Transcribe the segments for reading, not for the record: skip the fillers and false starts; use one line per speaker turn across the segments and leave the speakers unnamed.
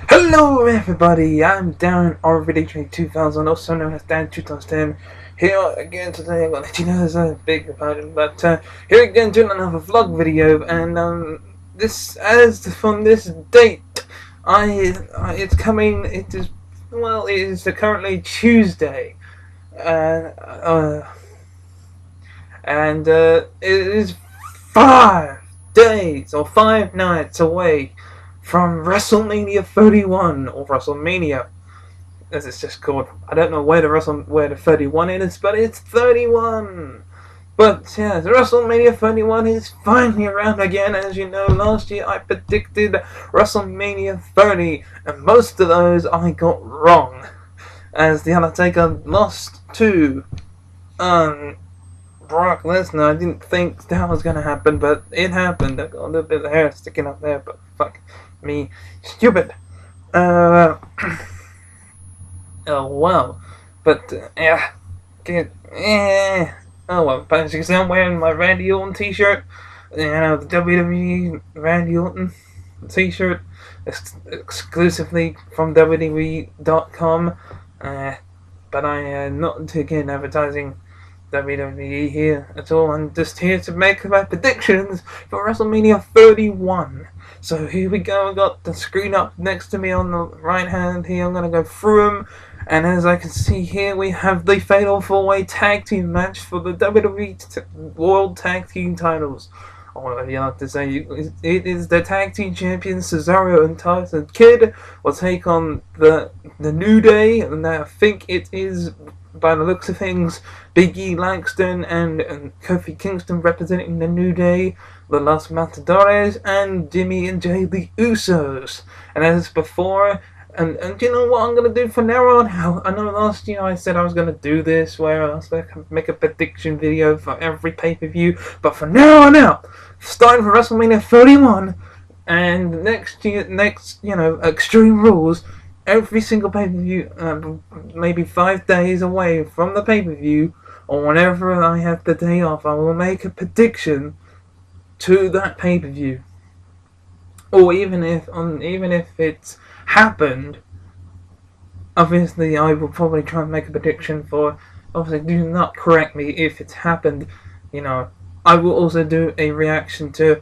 Hello everybody, I'm Danrvdtree2000, also known as Dan2000, here again today. I'm gonna let you know there's a big about it, but here again doing another vlog video, and this, as from this date, it's coming, it is currently Tuesday, uh, and it is 5 days, or 5 nights away from Wrestlemania 31, or Wrestlemania, as it's just called. I don't know where the 31 is, but it's 31. But yeah, the Wrestlemania 31 is finally around again. As you know, last year I predicted Wrestlemania 30, and most of those I got wrong, as The Undertaker lost to Brock Lesnar. I didn't think that was gonna happen, but it happened. I got a little bit of hair sticking up there, but fuck me, stupid. Oh well, but yeah, oh well. But as you can see, I'm wearing my Randy Orton t-shirt. You know, the WWE Randy Orton t-shirt, exclusively from WWE.com. But I am not again advertising WWE here at all. I'm just here to make my predictions for WrestleMania 31. So here we go. I got the screen up next to me on the right hand here. I'm gonna go through them, and as I can see here, we have the Fatal 4-Way Tag Team match for the WWE World Tag Team titles. Or whatever you like to say. It is the Tag Team Champions Cesaro and Tyson Kidd will take on the New Day, and I think it is, by the looks of things, Big E Langston and Kofi Kingston representing the New Day, the Los Matadores, and Jimmy and Jay the Usos. And as before, and you know what I'm going to do from now on? I know last year I said I was going to do this, where I was going to make a prediction video for every pay-per-view, but from now on out, starting from WrestleMania 31, and next, Extreme Rules, every single pay-per-view, maybe 5 days away from the pay-per-view, or whenever I have the day off, I will make a prediction to that pay-per-view. Or even if it's happened, obviously I will probably try and make a prediction for. Obviously, do not correct me if it's happened. You know, I will also do a reaction to,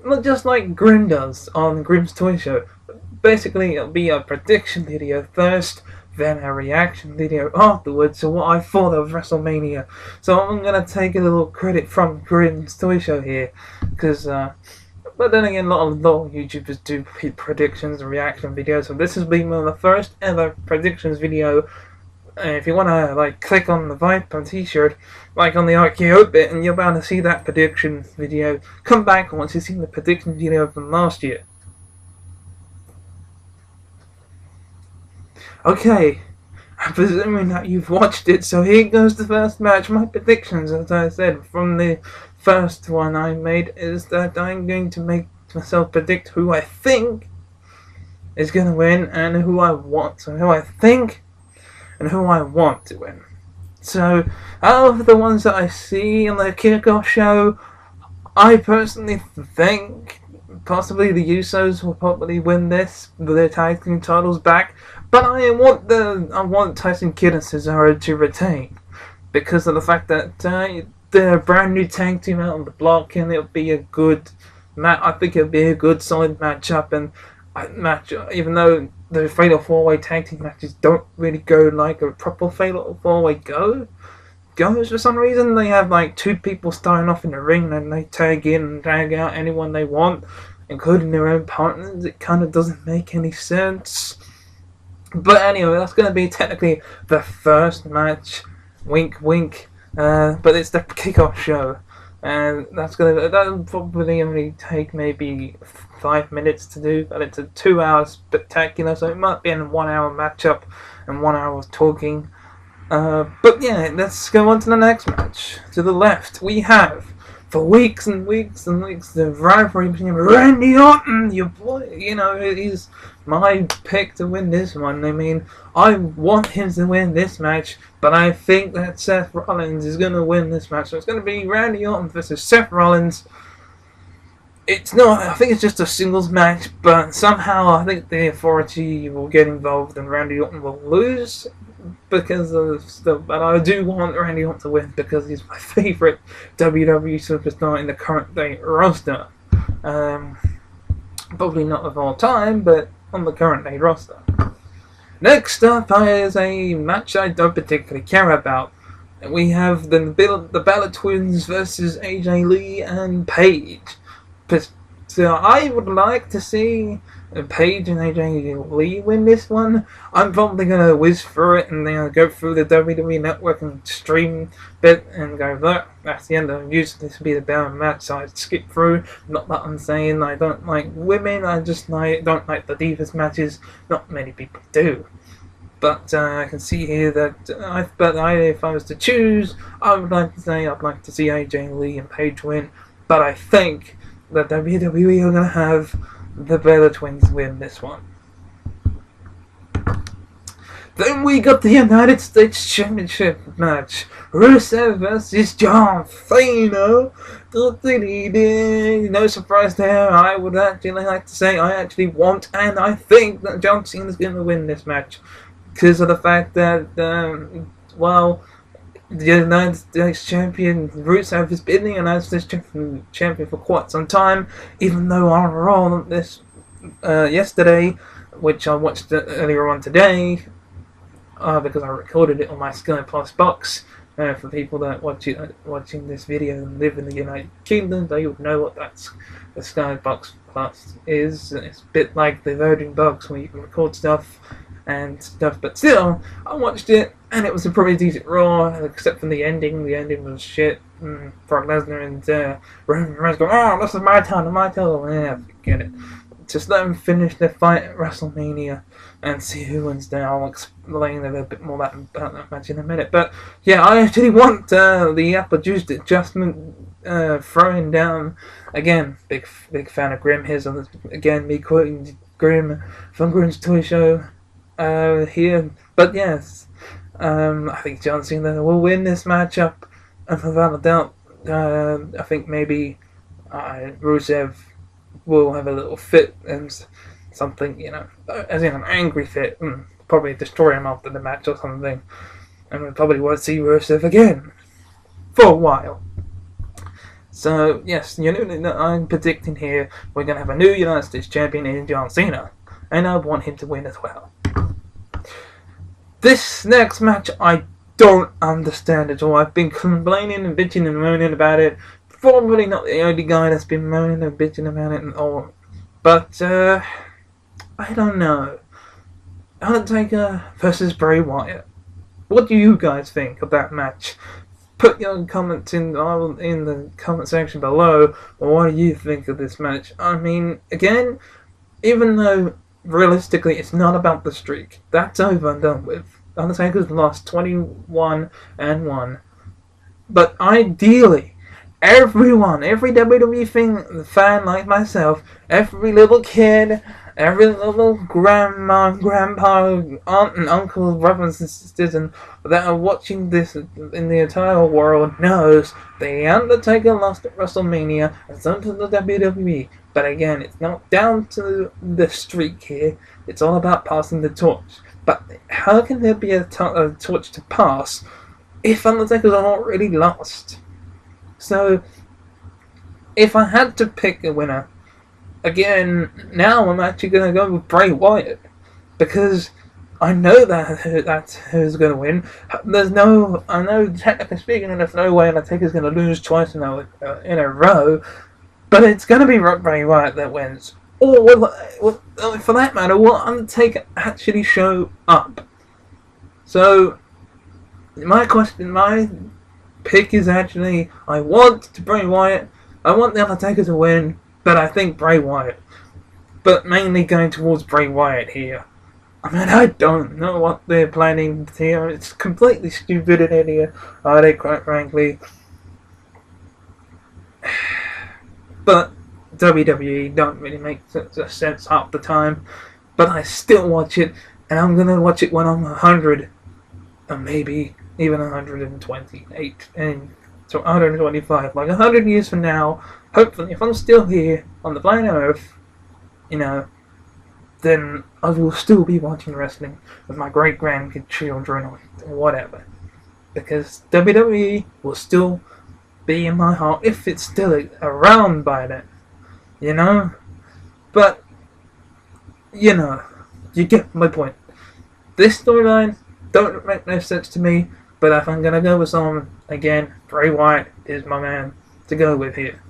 well, just like Grim does on Grim's Toy Show. Basically, it'll be a prediction video first, then a reaction video afterwards to what I thought of WrestleMania. So I'm gonna take a little credit from Grim's Toy Show here, because but then again, a lot of YouTubers do predictions and reaction videos, so this has been one of the first ever predictions video. If you wanna click on the Viper t-shirt, on the RKO bit, and you're bound to see that prediction video. Come back once you've seen the prediction video from last year. Okay, I'm presuming that you've watched it, so here goes the first match. My predictions, as I said, from the first one I made, is that I'm going to make myself predict who I think is going to win, and who I want. So who I think and who I want to win. So out of the ones that I see on the kickoff show, I personally think possibly the Usos will probably win this with their tag team titles back, but I want Tyson Kidd and Cesaro to retain, because of the fact that they're a brand new tag team out on the block, and it'll be a good match. I think it'll be a good solid matchup, and even though the Fatal 4-Way tag team matches don't really go like a proper Fatal 4-Way goes for some reason. They have 2 people starting off in the ring, and they tag in and tag out anyone they want, including their own partners. It kind of doesn't make any sense. But anyway, that's going to be technically the first match. Wink, wink. But it's the kickoff show, and that'll probably only take maybe 5 minutes to do. But it's a 2-hour spectacular, so it might be a 1-hour matchup and 1 hour of talking. But yeah, let's go on to the next match. To the left, we have, for weeks and weeks and weeks, the rivalry between Randy Orton, your boy. You know, he's my pick to win this one. I mean, I want him to win this match, but I think that Seth Rollins is going to win this match. So it's going to be Randy Orton versus Seth Rollins. It's not, I think it's just a singles match, but somehow I think the Authority will get involved and Randy Orton will lose because of stuff. But I do want Randy Orton to win because he's my favourite WWE superstar in the current day roster. Probably not of all time, but on the current day roster. Next up is a match I don't particularly care about. We have the Bella Twins versus AJ Lee and Paige. So I would like to see Paige and AJ Lee win this one. I'm probably going to whiz through it and then go through the WWE Network and stream bit and go, look, that's the end. I'm used to this to be the better match, so I skip through. Not that I'm saying I don't like women, I just don't like the Divas matches. Not many people do. But I can see here that if I was to choose, I would like to say I'd like to see AJ Lee and Paige win. But I think that WWE are going to have the Bella Twins win this one. Then we got the United States Championship match. Rusev versus John Cena. No surprise there. I would actually like to say I actually want and I think that John Cena is going to win this match. Because of the fact that, the United States Champion Rusev has been the United States Champion for quite some time, even though on Raw this yesterday, which I watched earlier on today, because I recorded it on my Sky Plus box. For people that watching this video and live in the United Kingdom, they would know what the Sky Box Plus is. It's a bit like the Virgin Box where you can record stuff and stuff, but still, I watched it and it was a pretty decent Raw, except for the ending. The ending was shit. Brock Lesnar and Roman Reigns go, oh, this is my time, yeah, forget it. Just let them finish their fight at Wrestlemania and see who wins there. I'll explain a little bit more about that match in a minute. But yeah, I actually want the apple-juiced adjustment throwing down. Again, big fan of Grimm. Here's again me quoting Grimm from Grimm's Toy Show here. But yes, I think John Cena will win this matchup, and without a doubt, I think maybe Rusev will have a little fit and something, as in an angry fit, and probably destroy him after the match or something, and we probably won't see Rusev again for a while. So yes, I'm predicting here we're going to have a new United States Champion in John Cena, and I want him to win as well. This next match I don't understand at all. I've been complaining and bitching and moaning about it. Probably not the only guy that's been moaning and bitching about it and all. But, I don't know. Undertaker versus Bray Wyatt. What do you guys think of that match? Put your comments in the comment section below. What do you think of this match? I mean, again, even though realistically it's not about the streak, that's over and done with. Undertaker's lost 21-1. But ideally, every WWE fan like myself, every little kid, every little grandma, grandpa, aunt and uncle, brothers and sisters that are watching this in the entire world knows The Undertaker lost at WrestleMania and so to the WWE. But again, it's not down to the streak here, it's all about passing the torch. But how can there be a torch to pass if Undertaker's already lost? So, if I had to pick a winner, again, now I'm actually going to go with Bray Wyatt. Because I know that's who's going to win. I know technically speaking, there's no way Undertaker's going to lose twice in a row. But it's going to be Bray Wyatt that wins. Or, for that matter, will Undertaker actually show up? So, my pick is actually, I want Bray Wyatt, I want The Undertaker to win, but I think Bray Wyatt. But mainly going towards Bray Wyatt here. I mean, I don't know what they're planning here. It's completely stupid in here, are they, quite frankly. But WWE don't really make sense half the time. But I still watch it, and I'm going to watch it when I'm 100, and maybe even 128, and so 125. Like 100 years from now, hopefully, if I'm still here on the planet Earth, you know, then I will still be watching wrestling with my great-grandchildren or whatever. Because WWE will still be in my heart if it's still around by then, you know? But, you know, you get my point. This storyline don't make no sense to me, but if I'm gonna go with someone, again, Bray Wyatt is my man to go with here.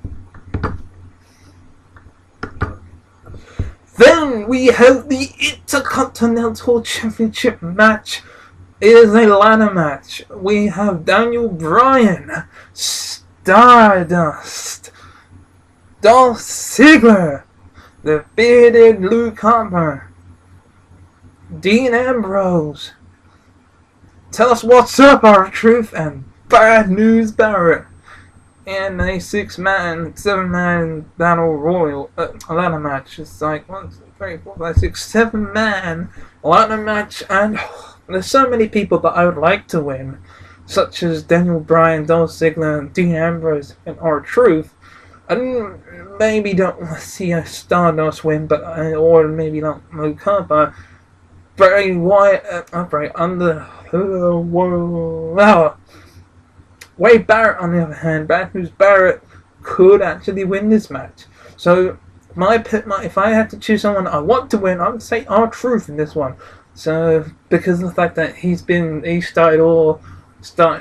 Then we have the Intercontinental Championship match. It is a ladder match. We have Daniel Bryan, Stardust, Dolph Ziggler, the bearded Luke Harper, Dean Ambrose. Tell us what's up, R-Truth, and Bad News Barrett. And a 6-man, 7-man battle royal ladder match. It's like 1, 2, 3, 4, 5, 6, 7-man ladder match, and there's so many people that I would like to win, such as Daniel Bryan, Dolph Ziggler, Dean Ambrose, and R-Truth. I maybe don't want to see a Stardust win, but or maybe not Luke Harper. Bray Wyatt, Wade Barrett, on the other hand, Bad News Barrett could actually win this match. So, if I had to choose someone I want to win, I would say R-Truth in this one. So, because of the fact that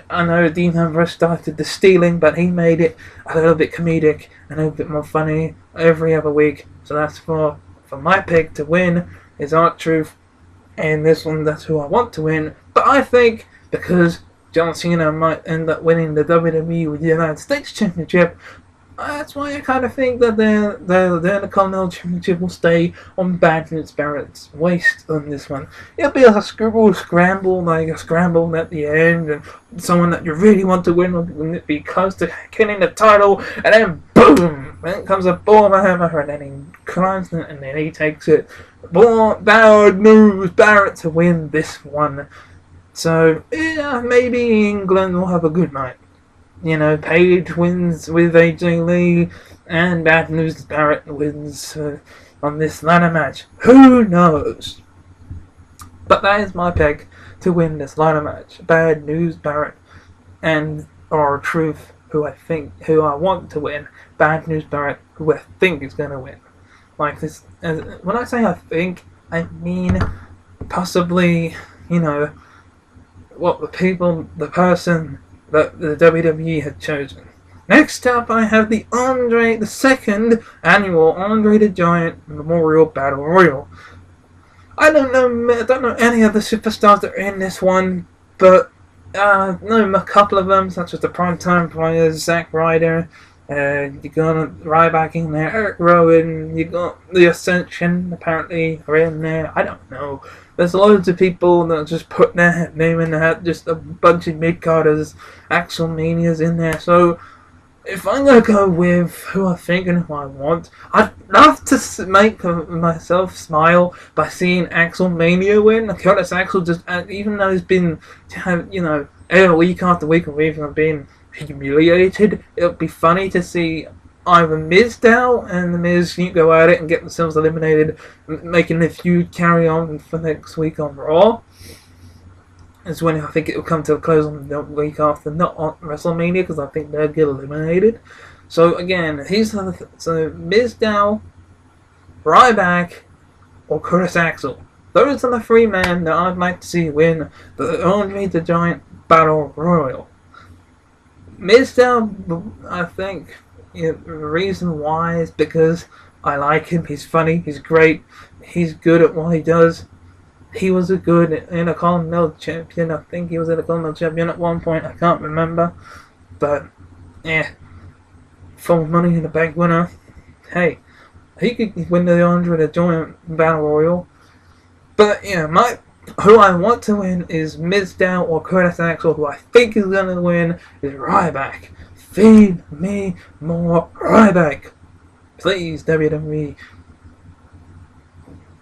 I know Dean Ambrose started the stealing, but he made it a little bit comedic and a bit more funny every other week. So that's for my pick to win is R-Truth. And this one, that's who I want to win. But I think, because John Cena might end up winning the WWE with the United States Championship, that's why I kind of think that the Intercontinental Championship will stay on Bad News Barrett's waist on this one. It'll be like a scramble at the end, and someone that you really want to win will be close to getting the title, and then boom! Then comes a ball of a hammer, and then he climbs it, and then he takes it. Bad News Barrett to win this one. So, yeah, maybe England will have a good night. You know, Paige wins with AJ Lee, and Bad News Barrett wins on this ladder match. Who knows? But that is my pick to win this ladder match. Bad News Barrett and R-Truth, who I want to win. Bad News Barrett, who I think is going to win. Like this, when I say I think, I mean possibly, you know, what the person that the WWE had chosen. Next up, I have the second annual Andre the Giant Memorial Battle Royal. I don't know any of the superstars that are in this one, but know a couple of them, such as the Primetime Players, Zack Ryder. You got Ryback in there, Eric Rowan. You got the Ascension apparently are in there. I don't know. There's loads of people that just put their name in the hat. Just a bunch of mid-carders, Axelmanias in there. So if I'm gonna go with who I think and who I want, I'd love to make myself smile by seeing Axelmania win. Curtis Axel just, even though he's been, you know, week after week and week of being humiliated, it would be funny to see either Mizdow and the Miz go at it and get themselves eliminated, making the feud carry on for next week on Raw. Is when I think it will come to a close on the week after, not on WrestleMania, because I think they'll get eliminated. So again, Mizdow, Ryback, or Curtis Axel. Those are the 3 men that I'd like to see win the Andre the Giant Battle Royal. Mizdow, I think, the reason why is because I like him. He's funny, he's great, he's good at what he does. He was a good Intercontinental Champion. I think he was Intercontinental Champion at one point. I can't remember. But, yeah. Full Money in the Bank winner. Hey, he could win the Andre the Giant Battle Royal. But, yeah, who I want to win is Mizdow or Curtis Axel. Who I think is going to win is Ryback. Feed me more Ryback. Please, WWE.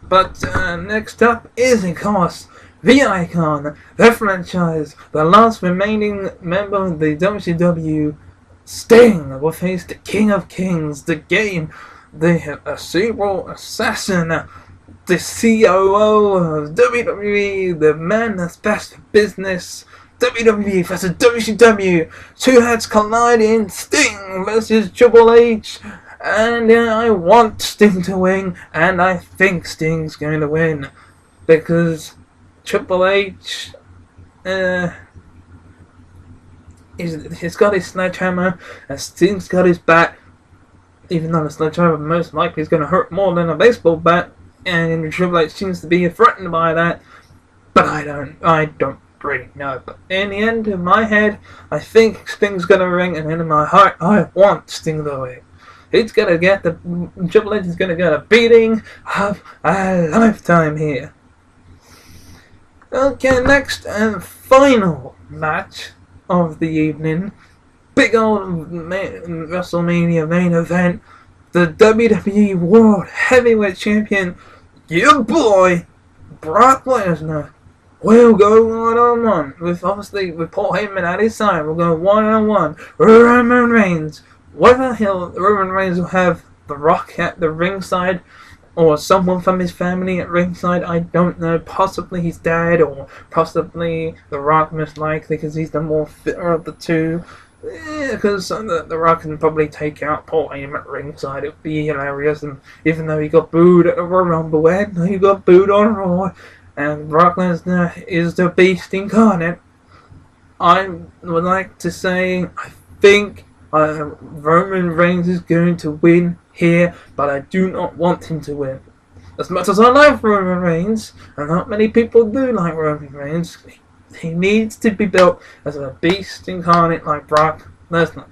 But next up is, of course, the Icon, the franchise, the last remaining member of the WCW Sting will face the King of Kings, the Game, the cerebral assassin, the COO of WWE, the man that's best for business. WWE versus WCW, two heads colliding, Sting versus Triple H, and I want Sting to win, and I think Sting's going to win, because Triple H, he's got his sledgehammer, and Sting's got his bat, even though the sledgehammer most likely is going to hurt more than a baseball bat, and Triple H seems to be threatened by that, but I don't really know. But in the end, in my head, I think Sting's going to ring, and in my heart, I want Sting to win. He's going to get Triple H is going to get a beating of a lifetime here. Okay, next and final match of the evening. Big old WrestleMania main event. The WWE World Heavyweight Champion, your boy, Brock Lesnar, will go one-on-one with Paul Heyman at his side. We'll go one-on-one. Roman Reigns. Whether Roman Reigns will have The Rock at the ringside or someone from his family at ringside, I don't know. Possibly his dad, or possibly The Rock, most likely, because he's the more fitter of the two. Because the Rock can probably take out Paul Heyman at ringside. It would be hilarious. And even though he got booed at the Royal Rumble, he got booed on Raw, and Brock Lesnar is the beast incarnate, I would like to say I think Roman Reigns is going to win here, but I do not want him to win. As much as I like Roman Reigns, and not many people do like Roman Reigns, he needs to be built as a beast incarnate like Brock Lesnar.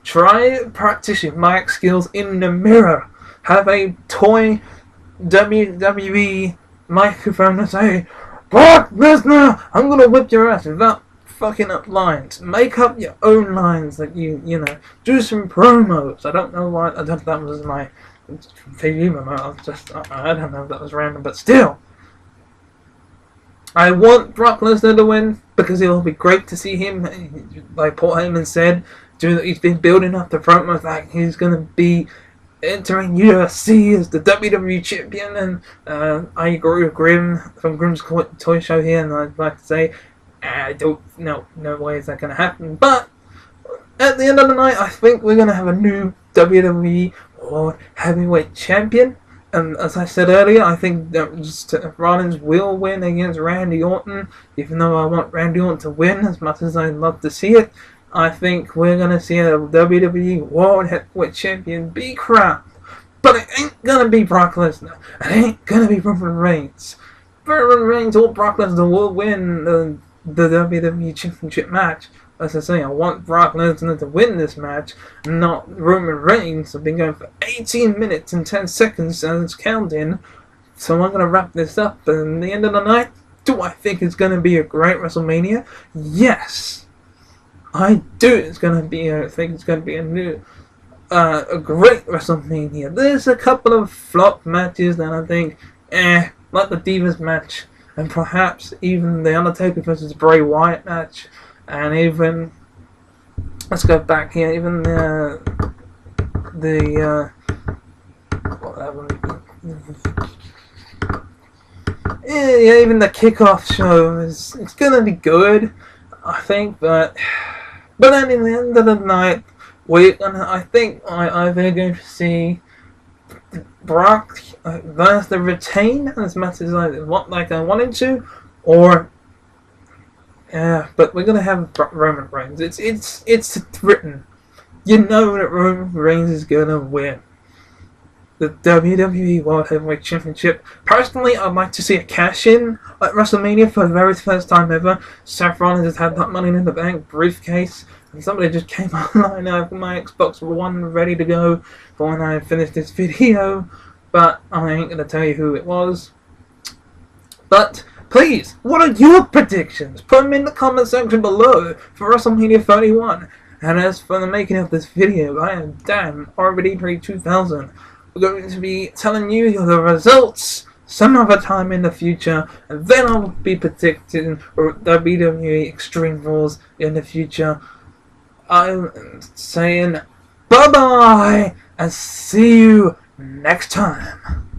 Try to practice your mic skills in the mirror. Have a toy WWE microphone and say, Brock Lesnar, I'm gonna whip your ass, without fucking up lines. Make up your own lines, like you know, do some promos. I don't know why, that was my TV moment, I don't know if that was random, but still. I want Brock Lesnar to win, because it will be great to see him, like Paul Heyman said, he's been building up the promos like he's gonna be entering UFC as the WWE champion, and I agree with Grim from Grim's Toy Show here, and I'd like to say, I don't know, no way is that going to happen, but at the end of the night, I think we're going to have a new WWE World Heavyweight Champion, and as I said earlier, I think that Rollins will win against Randy Orton, even though I want Randy Orton to win as much as I'd love to see it. I think we're going to see a WWE World Heavyweight Champion be crowned. But it ain't going to be Brock Lesnar. It ain't going to be Roman Reigns. Roman Reigns or Brock Lesnar will win the WWE Championship match. As I say, I want Brock Lesnar to win this match, not Roman Reigns. I've been going for 18 minutes and 10 seconds and it's counting. So I'm going to wrap this up. And at the end of the night, do I think it's going to be a great WrestleMania? Yes. I do. I think it's going to be a great WrestleMania. There's a couple of flop matches that I think, like the Divas match, and perhaps even the Undertaker versus Bray Wyatt match, and even, let's go back here, even even the kickoff show it's gonna be good, I think, but then in the end of the night, I think either going to see Brock versus retain as much as I wanted to, or but we're gonna have Roman Reigns. It's written. You know that Roman Reigns is gonna win the WWE World Heavyweight Championship. Personally, I'd like to see a cash-in at WrestleMania for the very first time ever. Seth Rollins has had that Money in the Bank briefcase, and somebody just came online. I have my Xbox One ready to go for when I finish this video, but I ain't gonna tell you who it was. But please, what are your predictions? Put them in the comment section below for WrestleMania 31. And as for the making of this video, I am Danrvdtree2000. We're going to be telling you the results some other time in the future, and then I'll be predicting WWE Extreme Rules in the future. I'm saying bye bye and see you next time.